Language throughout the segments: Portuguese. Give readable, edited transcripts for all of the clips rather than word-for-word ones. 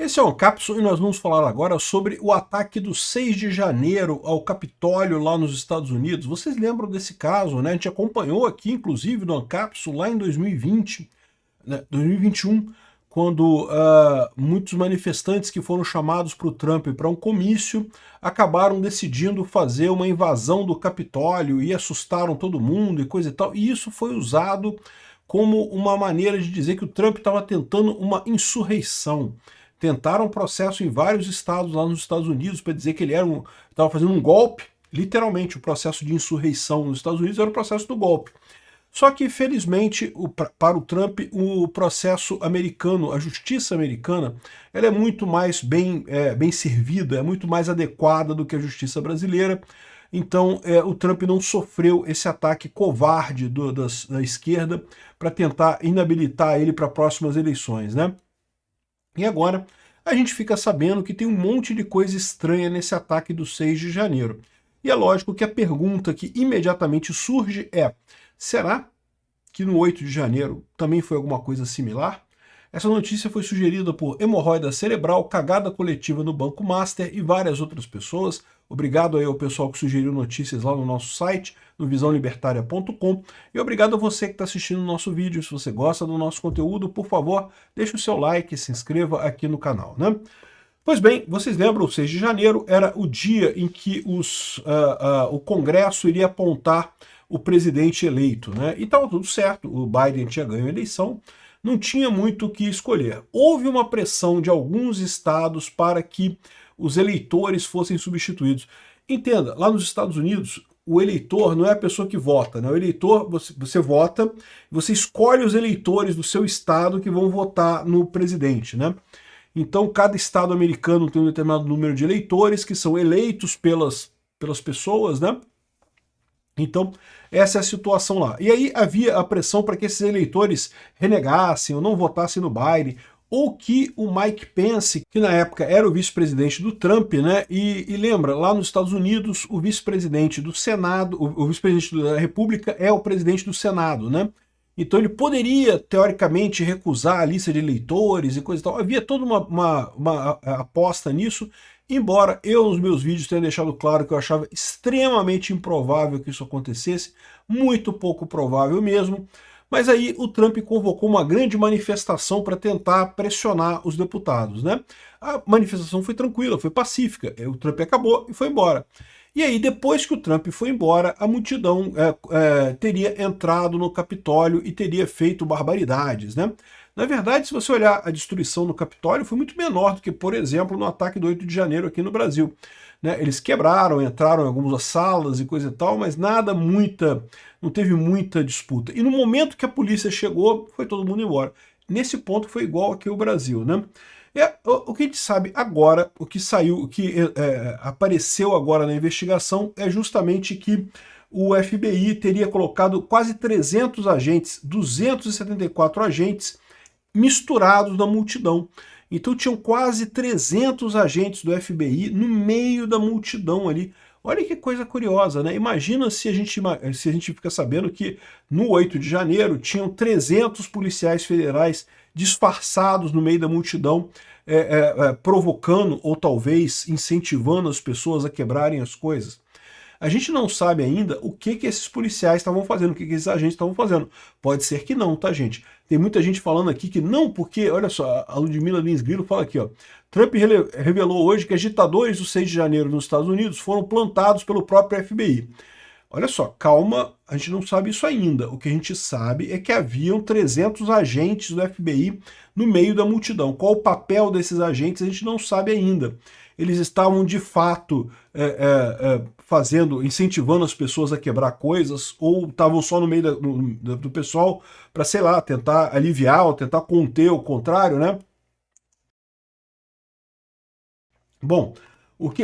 Esse é o Cápsula e nós vamos falar agora sobre o ataque do 6 de janeiro ao Capitólio lá nos Estados Unidos. Vocês lembram desse caso, né? A gente acompanhou aqui, inclusive, no Cápsula lá em 2020, né, 2021, quando muitos manifestantes que foram chamados para o Trump para um comício acabaram decidindo fazer uma invasão do Capitólio e assustaram todo mundo e coisa e tal. E isso foi usado como uma maneira de dizer que o Trump estava tentando uma insurreição. Tentaram um processo em vários estados lá nos Estados Unidos para dizer que ele estava fazendo um golpe. Literalmente, o processo de insurreição nos Estados Unidos era o processo do golpe. Só que, felizmente, para o Trump, o processo americano, a justiça americana, ela é muito mais bem servida, é muito mais adequada do que a justiça brasileira. Então, o Trump não sofreu esse ataque covarde da esquerda para tentar inabilitar ele para próximas eleições, né? E agora a gente fica sabendo que tem um monte de coisa estranha nesse ataque do 6 de janeiro. E é lógico que a pergunta que imediatamente surge é: será que no 8 de janeiro também foi alguma coisa similar? Essa notícia foi sugerida por Hemorroida Cerebral, Cagada Coletiva no Banco Master e várias outras pessoas. Obrigado aí ao pessoal que sugeriu notícias lá no nosso site, no visãolibertaria.com. E obrigado a você que está assistindo o nosso vídeo. Se você gosta do nosso conteúdo, por favor, deixe o seu like e se inscreva aqui no canal, né? Pois bem, vocês lembram, o 6 de janeiro era o dia em que o Congresso iria apontar o presidente eleito, né? E estava tudo certo, o Biden tinha ganho a eleição, não tinha muito o que escolher. Houve uma pressão de alguns estados para que os eleitores fossem substituídos. Entenda, lá nos Estados Unidos, o eleitor não é a pessoa que vota, né? O eleitor, você vota, você escolhe os eleitores do seu estado que vão votar no presidente, né? Então, cada estado americano tem um determinado número de eleitores que são eleitos pelas pessoas, né? Então, essa é a situação lá. E aí havia a pressão para que esses eleitores renegassem ou não votassem no Biden, ou que o Mike Pence, que na época era o vice-presidente do Trump, né? E lembra, lá nos Estados Unidos, o vice-presidente do Senado, o vice-presidente da República é o presidente do Senado, né? Então ele poderia, teoricamente, recusar a lista de eleitores e coisa e tal. Havia toda uma aposta nisso, embora eu, nos meus vídeos, tenha deixado claro que eu achava extremamente improvável que isso acontecesse, muito pouco provável mesmo. Mas aí o Trump convocou uma grande manifestação para tentar pressionar os deputados, né? A manifestação foi tranquila, foi pacífica. O Trump acabou e foi embora. E aí, depois que o Trump foi embora, a multidão teria entrado no Capitólio e teria feito barbaridades, né? Na verdade, se você olhar a destruição no Capitólio, foi muito menor do que, por exemplo, no ataque do 8 de janeiro aqui no Brasil, né? Eles quebraram, entraram em algumas salas e coisa e tal, mas não teve muita disputa. E no momento que a polícia chegou, foi todo mundo embora. Nesse ponto foi igual aqui o Brasil, né? O que a gente sabe agora, o que apareceu agora na investigação é justamente que o FBI teria colocado quase 300 agentes, 274 agentes misturados na multidão. Então tinham quase 300 agentes do FBI no meio da multidão ali. Olha que coisa curiosa, né? Imagina se a gente fica sabendo que no 8 de janeiro tinham 300 policiais federais disfarçados no meio da multidão, provocando ou talvez incentivando as pessoas a quebrarem as coisas. A gente não sabe ainda o que esses policiais estavam fazendo, o que esses agentes estavam fazendo. Pode ser que não, tá, gente? Tem muita gente falando aqui que não, porque, olha só, a Ludmila Lins Grilo fala aqui, ó. Trump revelou hoje que agitadores do 6 de janeiro nos Estados Unidos foram plantados pelo próprio FBI. Olha só, calma, a gente não sabe isso ainda. O que a gente sabe é que haviam 300 agentes do FBI no meio da multidão. Qual o papel desses agentes a gente não sabe ainda. Eles estavam de fato incentivando as pessoas a quebrar coisas, ou estavam só no meio do pessoal para, sei lá, tentar aliviar ou tentar conter o contrário, né? Bom,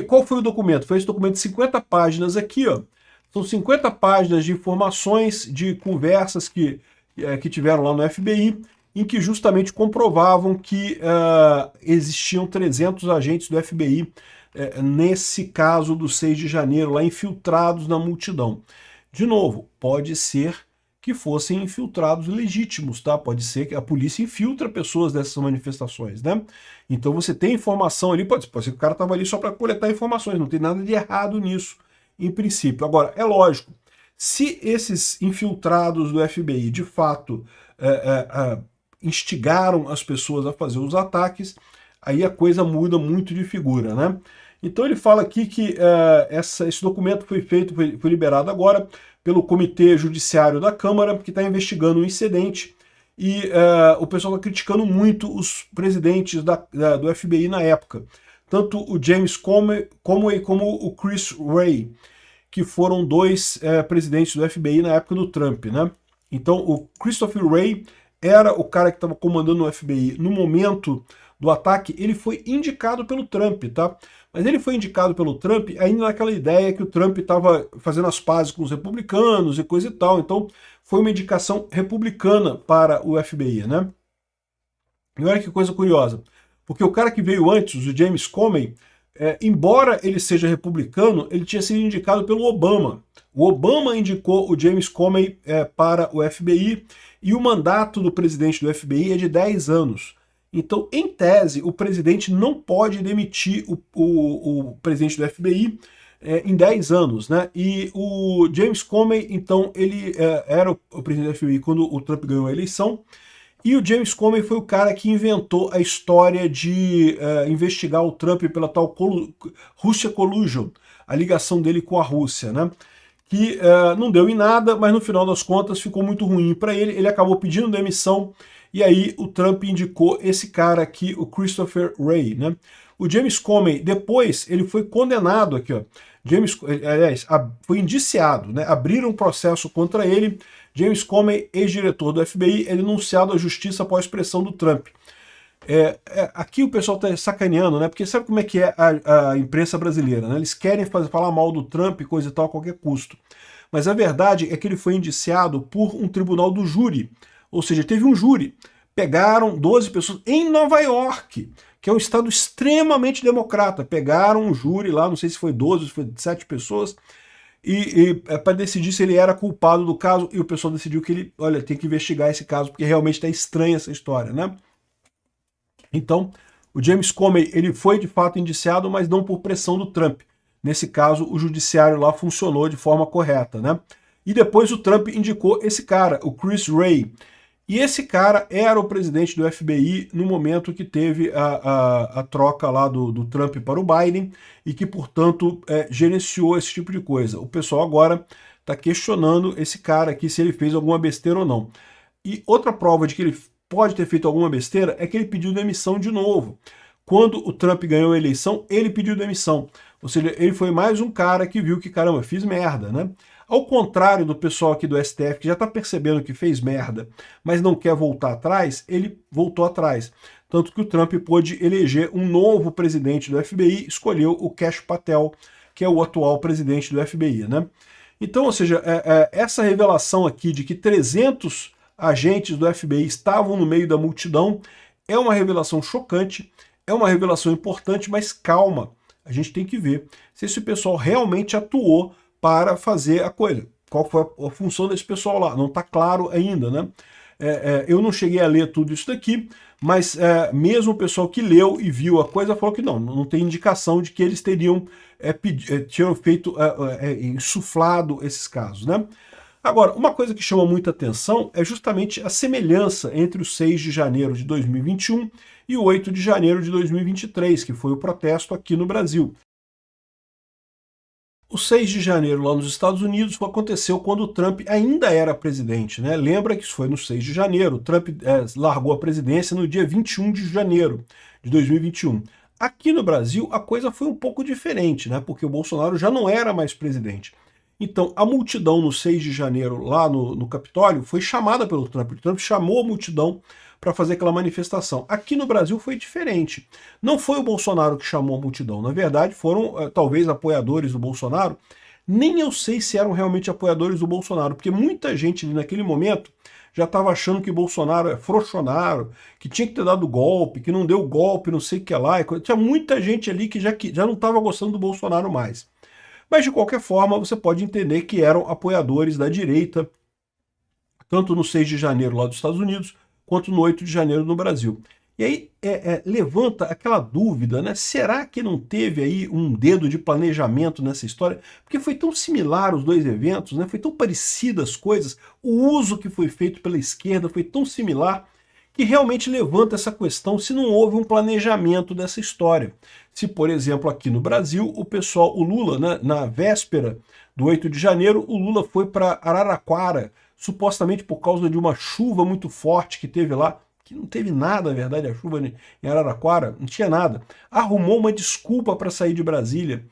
qual foi o documento? Foi esse documento de 50 páginas aqui, ó. São 50 páginas de informações, de conversas que tiveram lá no FBI, em que justamente comprovavam que existiam 300 agentes do FBI nesse caso do 6 de janeiro, lá infiltrados na multidão. De novo, pode ser que fossem infiltrados legítimos, tá? Pode ser que a polícia infiltra pessoas dessas manifestações, né? Então você tem informação ali, pode ser que o cara estava ali só para coletar informações, não tem nada de errado nisso, em princípio. Agora, é lógico, se esses infiltrados do FBI de fato instigaram as pessoas a fazer os ataques, aí a coisa muda muito de figura, né? Então ele fala aqui que esse documento foi liberado agora pelo Comitê Judiciário da Câmara, que está investigando o incidente, e o pessoal está criticando muito os presidentes do FBI na época, tanto o James Comey como o Chris Wray, que foram dois presidentes do FBI na época do Trump, né? Então o Christopher Wray era o cara que estava comandando o FBI no momento do ataque. Ele foi indicado pelo Trump, tá? Mas ele foi indicado pelo Trump ainda naquela ideia que o Trump estava fazendo as pazes com os republicanos e coisa e tal. Então foi uma indicação republicana para o FBI, né? E olha que coisa curiosa, porque o cara que veio antes, o James Comey, embora ele seja republicano, ele tinha sido indicado pelo Obama. O Obama indicou o James Comey para o FBI, e o mandato do presidente do FBI é de 10 anos. Então, em tese, o presidente não pode demitir o presidente do FBI em 10 anos, né? E o James Comey, então, ele era o presidente do FBI quando o Trump ganhou a eleição, e o James Comey foi o cara que inventou a história de investigar o Trump pela tal Russia Collusion, a ligação dele com a Rússia, né? Que não deu em nada, mas no final das contas ficou muito ruim para ele. Ele acabou pedindo demissão, e aí o Trump indicou esse cara aqui, o Christopher Wray, né? O James Comey, depois, ele foi condenado aqui, ó. Foi indiciado, né? Abriram um processo contra ele. James Comey, ex-diretor do FBI, é denunciado à justiça após pressão do Trump. Aqui o pessoal está sacaneando, né? Porque sabe como é que é a imprensa brasileira, né? Eles querem falar mal do Trump, coisa e tal, a qualquer custo. Mas a verdade é que ele foi indiciado por um tribunal do júri. Ou seja, teve um júri. Pegaram 12 pessoas em Nova York, que é um estado extremamente democrata. Pegaram um júri lá, não sei se foi 12, se foi 7 pessoas, para decidir se ele era culpado do caso, e o pessoal decidiu que ele, olha, tem que investigar esse caso, porque realmente está estranha essa história, né? Então, o James Comey, ele foi de fato indiciado, mas não por pressão do Trump. Nesse caso, o judiciário lá funcionou de forma correta, né? E depois o Trump indicou esse cara, o Chris Wray. E esse cara era o presidente do FBI no momento que teve a troca lá do Trump para o Biden, e que, portanto, gerenciou esse tipo de coisa. O pessoal agora está questionando esse cara aqui, se ele fez alguma besteira ou não. E outra prova de que ele pode ter feito alguma besteira é que ele pediu demissão de novo. Quando o Trump ganhou a eleição, ele pediu demissão. Ou seja, ele foi mais um cara que viu que, caramba, fiz merda, né? Ao contrário do pessoal aqui do STF, que já está percebendo que fez merda, mas não quer voltar atrás, ele voltou atrás. Tanto que o Trump pôde eleger um novo presidente do FBI, escolheu o Kash Patel, que é o atual presidente do FBI, né? Então, ou seja, essa revelação aqui de que 300 agentes do FBI estavam no meio da multidão é uma revelação chocante, é uma revelação importante, mas calma, a gente tem que ver se esse pessoal realmente atuou para fazer a coisa. Qual foi a função desse pessoal lá? Não está claro ainda, né? Eu não cheguei a ler tudo isso daqui, mas mesmo o pessoal que leu e viu a coisa falou que não tem indicação de que eles tinham feito, insuflado esses casos, né? Agora, uma coisa que chama muita atenção é justamente a semelhança entre o 6 de janeiro de 2021 e o 8 de janeiro de 2023, que foi o protesto aqui no Brasil. O 6 de janeiro lá nos Estados Unidos aconteceu quando o Trump ainda era presidente, né? Lembra que isso foi no 6 de janeiro, o Trump largou a presidência no dia 21 de janeiro de 2021. Aqui no Brasil a coisa foi um pouco diferente, né? Porque o Bolsonaro já não era mais presidente. Então, a multidão no 6 de janeiro, lá no Capitólio, foi chamada pelo Trump. O Trump chamou a multidão para fazer aquela manifestação. Aqui no Brasil foi diferente. Não foi o Bolsonaro que chamou a multidão. Na verdade, foram talvez apoiadores do Bolsonaro. Nem eu sei se eram realmente apoiadores do Bolsonaro, porque muita gente ali naquele momento já estava achando que Bolsonaro é frouxonário, que tinha que ter dado golpe, que não deu golpe, não sei o que lá. Tinha muita gente ali que já não estava gostando do Bolsonaro mais. Mas, de qualquer forma, você pode entender que eram apoiadores da direita tanto no 6 de janeiro lá dos Estados Unidos, quanto no 8 de janeiro no Brasil. E aí levanta aquela dúvida, né? Será que não teve aí um dedo de planejamento nessa história? Porque foi tão similar os dois eventos, né? Foi tão parecida as coisas, o uso que foi feito pela esquerda foi tão similar, que realmente levanta essa questão se não houve um planejamento dessa história. Se, por exemplo, aqui no Brasil, o Lula, né, na véspera do 8 de janeiro, o Lula foi para Araraquara, supostamente por causa de uma chuva muito forte que teve lá, que não teve nada, na verdade, a chuva em Araraquara, não tinha nada. Arrumou uma desculpa para sair de Brasília.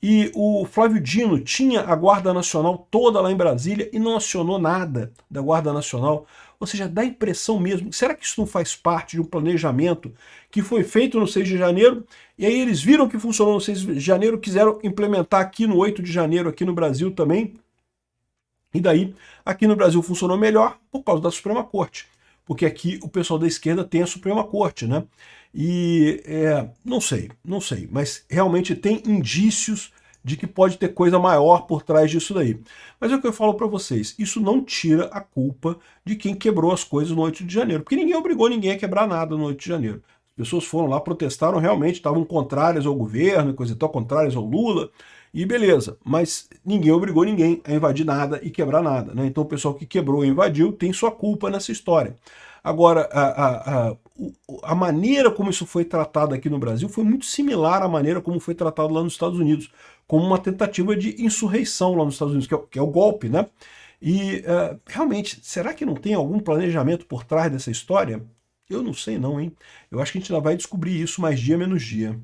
E o Flávio Dino tinha a Guarda Nacional toda lá em Brasília e não acionou nada da Guarda Nacional. Ou seja, dá a impressão mesmo, será que isso não faz parte de um planejamento que foi feito no 6 de janeiro, e aí eles viram que funcionou no 6 de janeiro, quiseram implementar aqui no 8 de janeiro, aqui no Brasil também, e daí aqui no Brasil funcionou melhor por causa da Suprema Corte, porque aqui o pessoal da esquerda tem a Suprema Corte, né? E não sei, mas realmente tem indícios de que pode ter coisa maior por trás disso daí. Mas é o que eu falo para vocês, isso não tira a culpa de quem quebrou as coisas no 8 de janeiro, porque ninguém obrigou ninguém a quebrar nada no 8 de janeiro. As pessoas foram lá, protestaram realmente, estavam contrárias ao governo, coisa e tal, contrárias ao Lula, e beleza, mas ninguém obrigou ninguém a invadir nada e quebrar nada, né? Então o pessoal que quebrou e invadiu tem sua culpa nessa história. Agora, a maneira como isso foi tratado aqui no Brasil foi muito similar à maneira como foi tratado lá nos Estados Unidos, como uma tentativa de insurreição lá nos Estados Unidos, que é o golpe, né? E realmente, será que não tem algum planejamento por trás dessa história? Eu não sei não, hein? Eu acho que a gente ainda vai descobrir isso mais dia menos dia.